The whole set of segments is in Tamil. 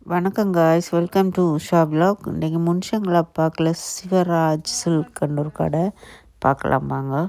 வணக்கம் guys, welcome to Usha vlog. இன்றைக்கி முன்ஷங்களா பார்க்கல சிவராஜ் சில்க்னு ஒரு கடை பார்க்கலாம் வாங்க.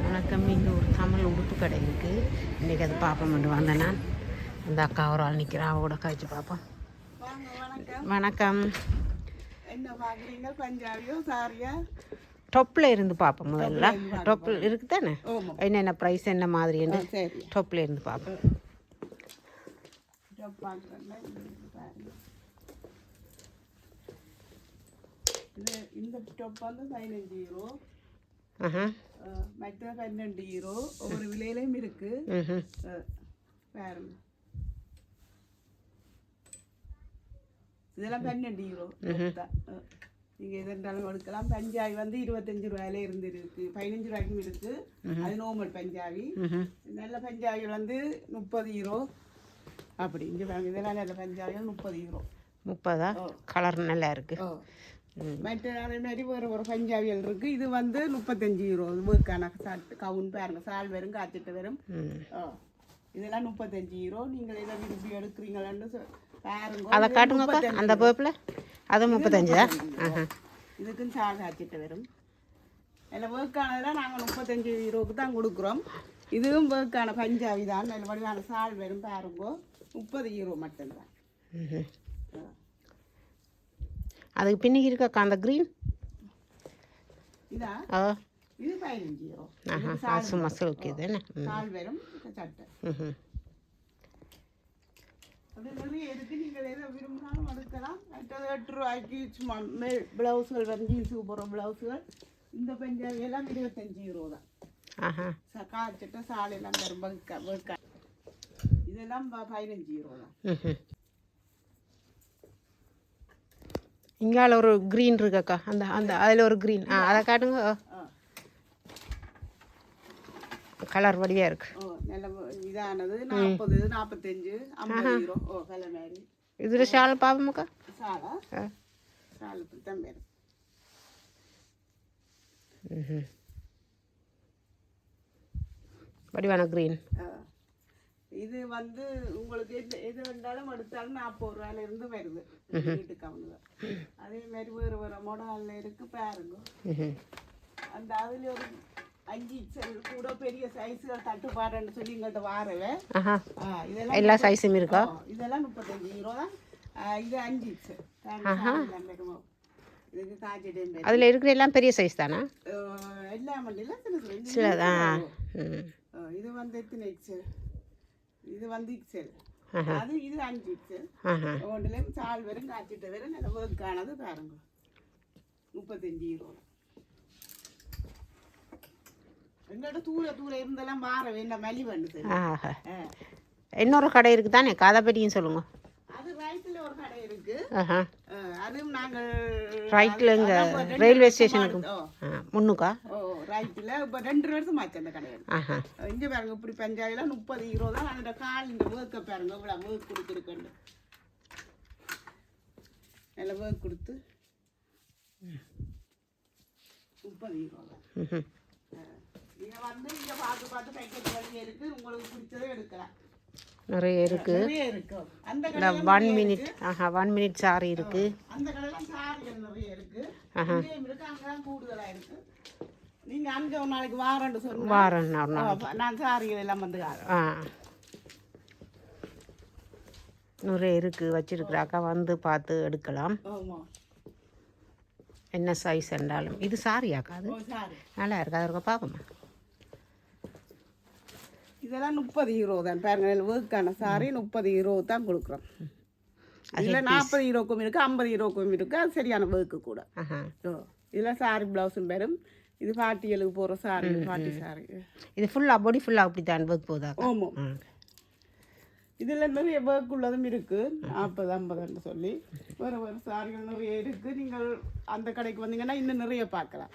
வணக்கம். இங்கே ஒரு தமிழ் உடுப்பு கடை இருக்குது. இன்றைக்கி அதை பார்ப்போம் வந்தேன் நான். அந்த அக்கா ஒரு ஆள் நிற்கிறா, அவட கழிச்சு பார்ப்போம். வணக்கம். என்ன பார்க்குறீங்க? பஞ்சாபியோ சாரியா? டொப்பில் இருந்து பார்ப்போம். முதல்ல டொப்பில் இருக்குது தானே, என்னென்ன ப்ரைஸ் என்ன மாதிரின்னு டொப்பில் இருந்து பார்ப்போம். இந்த டொப் வந்து 15 யூரோ, மற்ற 12 யூரோ. ஒவ்வொரு விலையிலையும் இருக்கு பாருங்க. இதெல்லாம் 12 யூரோ தான். நீங்கள் எது இருந்தாலும் எடுக்கலாம். பஞ்சாபி வந்து 25 ரூபாயில இருந்து இருக்கு, 15 ரூபாய்க்கும் இருக்கு. அது நார்மல் பஞ்சாபி. நல்ல பஞ்சாபி வந்து 30 யூரோ அப்படி. இங்கே பாருங்க, இதெல்லாம் நல்ல பஞ்சாபிகள் 30 யூரோ. 30 கலர் நல்லா இருக்கு. மற்ற அதே மாதிரி ஒரு பஞ்சாபிகள் இருக்கு. இது வந்து 35 யூரோ. ஒர்க்கான கவுன் பாருங்க, சால் வரும், காத்துட்டு வரும். இதெல்லாம் 35 யூரோ. நீங்கள் எதை விரும்பி எடுக்கிறீங்களான்னு பாருங்க. அதை காட்டுங்க. அந்த பேப்பில் அது 35 தான். இதுக்கும் சால் காய்ச்சிட்டு வரும். அதில் ஒர்க்கானதெல்லாம் நாங்கள் 35 யூரோவுக்கு தான் கொடுக்குறோம். இதுவும் ஒர்க்கான பஞ்சாபி தான். நல்ல வடிவான சால் வரும் பாருங்க. 30 யூரோ மட்டும்தான். அதுக்கு பின்னிக்கு இருக்கா அந்த க்ரீன் இதா? இது 15 யூரோ. சும்மா சில்க் இது என்ன சால் வரும், சட்டை. அது நிறைய இருக்கு. நீங்கள் எதை விரும்பினாலும் எடுக்கலாம். மற்றது 8 ரூபாய்க்கு சும்மா ப்ளவுஸுகள் வந்து ஜீன்ஸுக்கு போகிற ப்ளவுஸுகள். இந்த பஞ்சாபி எல்லாம் 25 யூரோ தான். காய்ச்சிட்ட சால் எல்லாம் வரும். இதெல்லாம் 15 யூரோ தான். இங்கால ஒரு க்ரீன் இருக்காக்கா, அந்த அந்த அதில் ஒரு க்ரீன். அதை காட்டுங்க. கலர் வடிவாக இருக்கு. நல்ல இதானது 40, 45, 50 யூரோ. கலர் மாதிரி. இதில் ஷால் பார்ப்போமாக்கா? சாலா சால் தான் பேர். வடிவான க்ரீன். இது வந்து உங்களுக்கு எது வேண்டாலும் எடுத்தாலும் 40 ரூபாயிலிருந்து வருது வீட்டுக்கு. அவங்க அதே மாதிரி வேறு வேறு மாடலில் இருக்கு பாருங்க. அந்த அதில் ஒரு 5 கூட பெரிய சைஸுகள் தட்டுப்பாடுன்னு சொல்லி இங்கள்கிட்ட வாரவே. இதெல்லாம் எல்லா சைஸும் இருக்கா? இதெல்லாம் 35 யூரோ தான். இது 5 இதுக்கு காய்ச்சிட்டு. அதில் இருக்கிற எல்லாம் பெரிய சைஸ் தானா? எல்லாம் இல்லை, சிலதான். இது வந்து எத்தனை இச்சு? இது வந்து எக்ஸல். அது இது 5 எக்ஸல். ஒன்றுலேயும் சால் வரும், காய்ச்சிட்டு வரும். நல்ல ஒர்க்கானது பாருங்க. 35 யூரோ. எங்களோட தூர இருந்தெல்லாம் வார வேண்டாம், மலி பண்ணுது. இன்னொரு கடை இருக்கு தானே, கதை பற்றியும் சொல்லுங்க. அது ரைட்டில் ஒரு கடை இருக்கு. அதுவும் நாங்கள் ரைட்டில் இங்கே ரயில்வே ஸ்டேஷனுக்கு முன்னுக்கா? ரைட்டில் இப்போ 2 வருஷம் ஆச்சு அந்த கடையில். இங்கே பாருங்க, இப்படி பஞ்சாபிலாம் 30 யூரோ தான். அந்த கால் இந்த ஒர்க்கை பாருங்க, இவ்வளோ ஒர்க் கொடுத்துருக்கேன். நல்ல ஒர்க் கொடுத்து 30 யூரோ தான். நீங்கள் வந்து இங்கே பார்த்து பேக்கெட் வழி இருக்குது. உங்களுக்கு பிடிச்சதே எடுக்கலாம். நிறைய இருக்கு. அந்த 1 மினிட் சாரி இருக்கு. அந்த கடைலாம் சாரிகள் நிறைய இருக்கு. இங்கேயும் இருக்கு, அங்கதான் கூடுதலா இருக்கு. நீங்க அங்க ஒரு நாளைக்கு வாரன்னு சொன்னா நான் சாரிகள் எல்லாம் வந்து நிறைய இருக்கு வச்சிருக்கிறாக்கா, வந்து பார்த்து எடுக்கலாம். என்ன சைஸ் என்றாலும். இது சாரியாக்கா? அது நல்லா இருக்கு. அதை இருக்க பார்ப்போமா? இதெல்லாம் 30 யூரோ தான் பாருங்க. ஒர்க்கான சாரி 30 யூரோ தான் கொடுக்குறோம். இதில் 40 யூரோக்கும் இருக்குது, 50 யூரோக்கும் இருக்குது. அது சரியான ஒர்க்கு கூட. இதில் சாரி ப்ளவுஸும் வரும். இது பாட்டிகளுக்கு போகிற சாரி பாட்டி சாரி. இது ஃபுல்லாக பாடி ஃபுல்லாக அப்படி தான் ஒர்க் போதா? ஆமாம். இதில் நிறைய ஒர்க் உள்ளதும் இருக்குது, 40-50 சொல்லி வேறு வேறு சாரிகள் நிறைய இருக்குது. நீங்கள் அந்த கடைக்கு வந்தீங்கன்னா இன்னும் நிறைய பார்க்கலாம்.